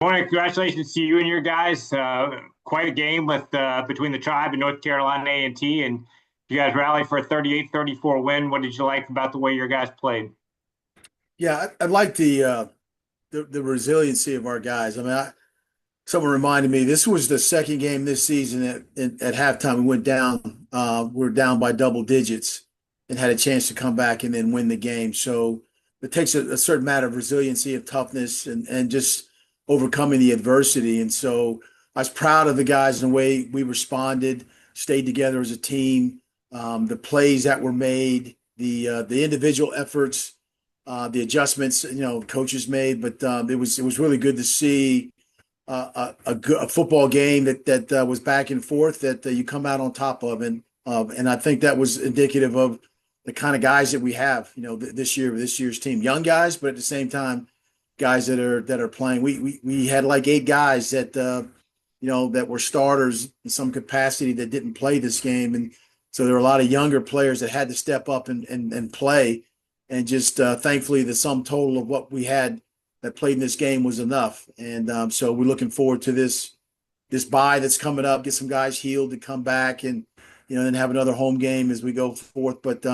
Morning, congratulations to you and your guys. Quite a game with between the Tribe and North Carolina A&T, and you guys rallied for a 38-34 win. What did you like about the way your guys played? Yeah, I like the resiliency of our guys. Someone reminded me this was the second game this season at halftime. We went down. We were down by double digits and had a chance to come back and then win the game. So it takes a certain amount of resiliency, of toughness, and just overcoming the adversity. And so I was proud of the guys and the way we responded, stayed together as a team. The plays that were made, the individual efforts, the adjustments, coaches made. But it was really good to see a football game that was back and forth that you come out on top of, and I think that was indicative of the kind of guys that we have, this year's team, young guys, but at the same time, guys that are playing. We had like eight guys that were starters in some capacity that didn't play this game, and so there were a lot of younger players that had to step up and play, and just thankfully the sum total of what we had that played in this game was enough. And so we're looking forward to this bye that's coming up, get some guys healed to come back and, then have another home game as we go forth. But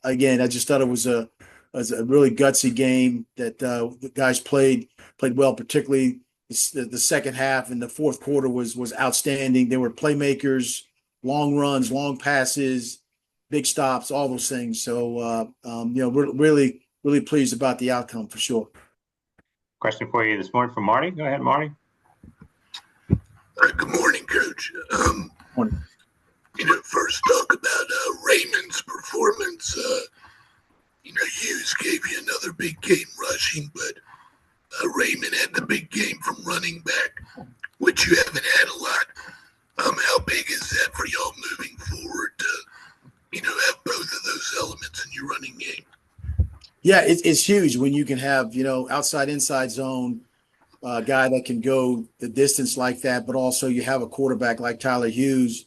again, I just thought it was a really gutsy game that the guys played well, particularly the second half, and the fourth quarter was outstanding. They were playmakers, long runs, long passes, big stops, all those things. So, we're really, really pleased about the outcome for sure. Question for you this morning from Marty. Go ahead, Marty. Good morning, Coach. Morning. First talk about Raymond's performance. Hughes gave you another big game rushing, but Raymond had the big game from running back, which you haven't had a lot. How big is that for y'all moving forward to, have both of those elements in your running game? Yeah, it's huge when you can have, outside inside zone guy that can go the distance like that, but also you have a quarterback like Tyler Hughes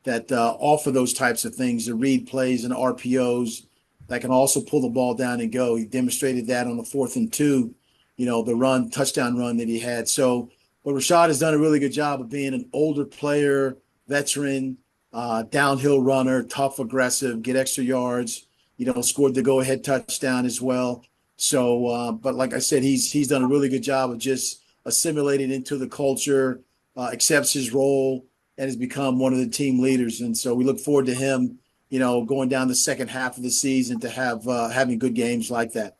that offer those types of things, the read plays and RPOs that can also pull the ball down and go. He demonstrated that on the 4th and 2, the touchdown run that he had. So, but Rashad has done a really good job of being an older player, veteran, downhill runner, tough, aggressive, get extra yards. Scored the go-ahead touchdown as well. So, but like I said, he's done a really good job of just assimilating into the culture, accepts his role, and has become one of the team leaders. And so we look forward to him, going down the second half of the season to have having good games like that.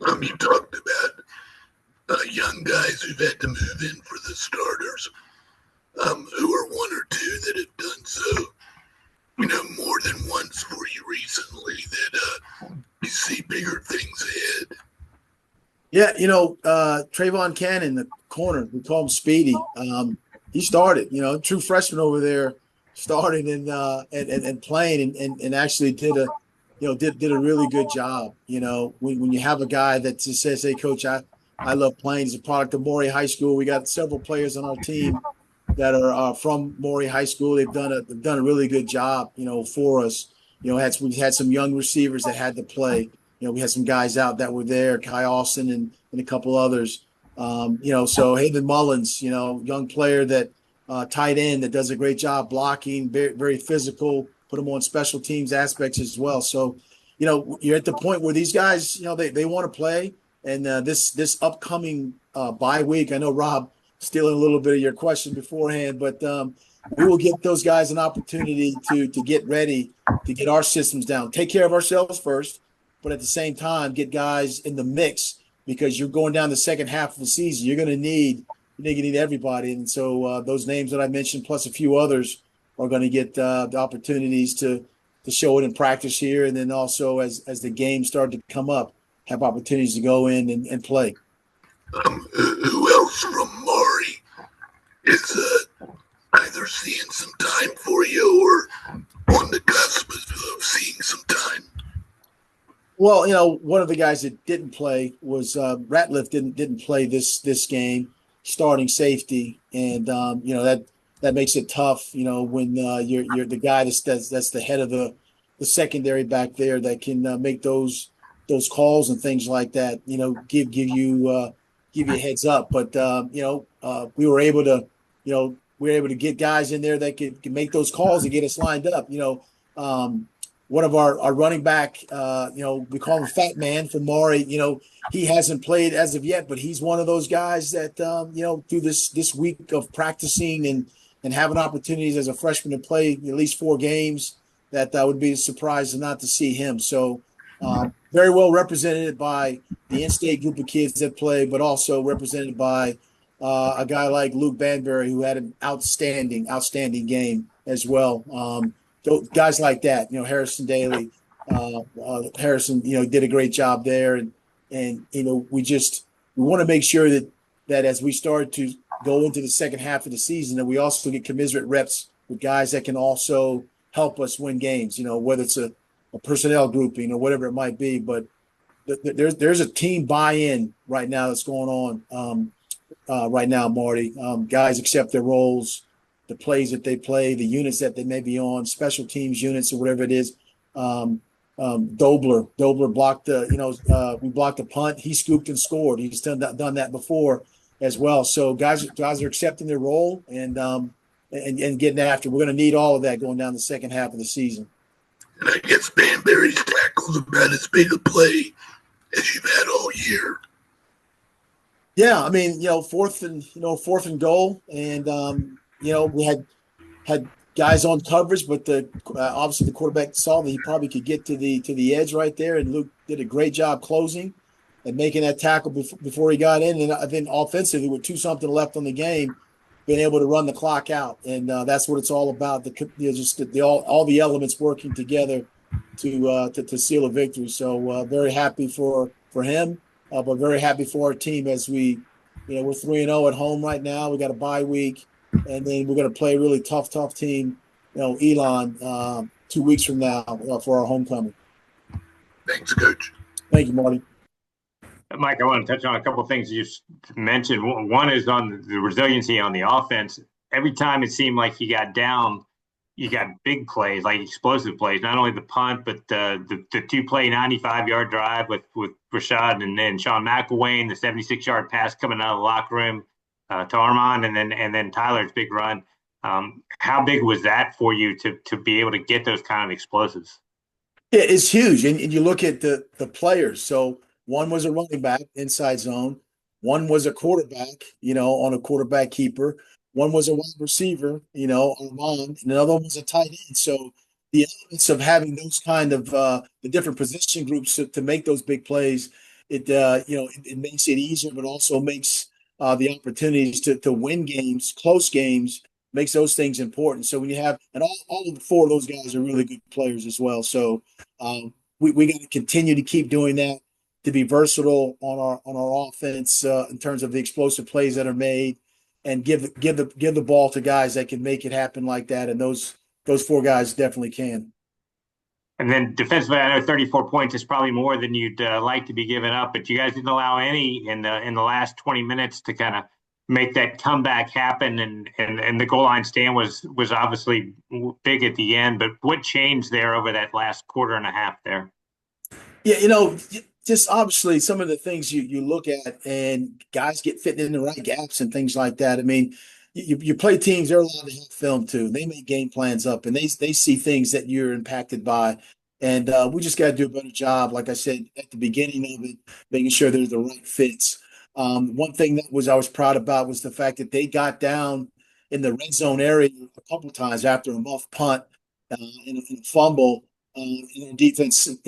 You talked about young guys who've had to move in for the starters. Who are one or two that have done so? More than once for you recently that you see bigger things ahead? Yeah, Trayvon Cannon, the corner, we call him Speedy. He started, true freshman over there, starting and playing and actually did a really good job. When you have a guy that just says, "Hey, coach, I love playing." He's a product of Maury High School. We got several players on our team that are from Maury High School. They've done a really good job, for us. We've had some young receivers that had to play. We had some guys out that were there, Kai Austin and a couple others. So Hayden Mullins, young player that tight end that does a great job blocking, very, very physical. Put him on special teams aspects as well. So, you're at the point where these guys, they want to play. And this upcoming bye week, I know Rob stealing a little bit of your question beforehand, but we will give those guys an opportunity to get ready, to get our systems down, take care of ourselves first, but at the same time, get guys in the mix because you're going down the second half of the season. You're going to need everybody. And so those names that I mentioned, plus a few others, are going to get the opportunities to show it in practice here. And then also as the games start to come up, have opportunities to go in and play. Who else from Maury is either seeing some time for you or on the cusp of seeing some time? Well, one of the guys that didn't play was Ratliff didn't play this game, starting safety, and that makes it tough. When you're the guy that's the head of the secondary back there that can make those calls and things like that. Give you give you a heads up. But we were able to get guys in there that could make those calls and get us lined up. One of our running back, we call him Fat Man for Maury. He hasn't played as of yet, but he's one of those guys that through this week of practicing and having opportunities as a freshman to play at least 4 games, that would be a surprise not to see him. So very well represented by the in-state group of kids that play, but also represented by a guy like Luke Banbury, who had an outstanding game as well. Guys like that, Harrison Daly, Harrison, did a great job there, and we want to make sure that as we start to go into the second half of the season, that we also get commensurate reps with guys that can also help us win games. Whether it's a personnel grouping or whatever it might be, but there's a team buy-in right now that's going on right now, Marty. Guys accept their roles, the plays that they play, the units that they may be on, special teams units or whatever it is. Dobler blocked we blocked a punt. He scooped and scored. He's done that before as well. So guys are accepting their role and getting after. We're going to need all of that going down the second half of the season. And I guess Banbury's tackle's about as big a play as you've had all year. Yeah, I mean, fourth and goal, and we had guys on coverage, but obviously the quarterback saw that he probably could get to the edge right there, and Luke did a great job closing and making that tackle before he got in. And I think offensively, with 2-something left on the game, being able to run the clock out, and that's what it's all about. All the elements working together to seal a victory. So very happy for him. But very happy for our team as we're 3-0 at home right now. We got a bye week, and then we're going to play a really tough team, Elon, 2 weeks from now for our homecoming. Thanks, Coach. Thank you, Marty. Mike, I want to touch on a couple of things you mentioned. One is on the resiliency on the offense. Every time it seemed like you got down, you got big plays, like explosive plays, not only the punt, but the 2-play 95-yard drive with Rashad and then Sean McElwain, the 76-yard pass coming out of the locker room to Armand, and then Tyler's big run. How big was that for you to be able to get those kind of explosives? Yeah, it's huge. And you look at the players. So one was a running back, inside zone. One was a quarterback, on a quarterback keeper. One was a wide receiver, Armand, and another one was a tight end. So the elements of having those kind of the different position groups to make those big plays, it makes it easier, but also makes the opportunities to win games, close games, makes those things important. So when you have, and all of the 4 of those guys are really good players as well. So we got to continue to keep doing that, to be versatile on our offense in terms of the explosive plays that are made, and give the ball to guys that can make it happen like that. And those 4 guys definitely can. And then defensively, I know 34 points is probably more than you'd like to be giving up, but you guys didn't allow any in the last 20 minutes to kind of make that comeback happen. And the goal line stand was obviously big at the end. But what changed there over that last quarter and a half there? Yeah, just obviously some of the things you look at, and guys get fitting in the right gaps and things like that. I mean, you play teams, they're allowed to have film too. They make game plans up, and they see things that you're impacted by. And we just got to do a better job, like I said at the beginning of it, making sure there's the right fits. One thing that I was proud about was the fact that they got down in the red zone area a couple of times after a muff punt and a fumble. Defense, held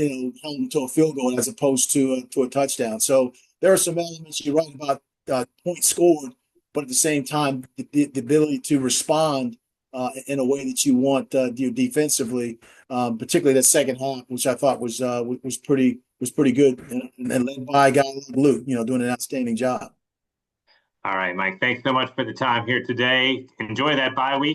them to a field goal as opposed to a touchdown. So there are some elements you're right about points scored, but at the same time, the ability to respond in a way that you want defensively, particularly that second half, which I thought was pretty good, and led by a guy like Luke, doing an outstanding job. All right, Mike, thanks so much for the time here today. Enjoy that bye week.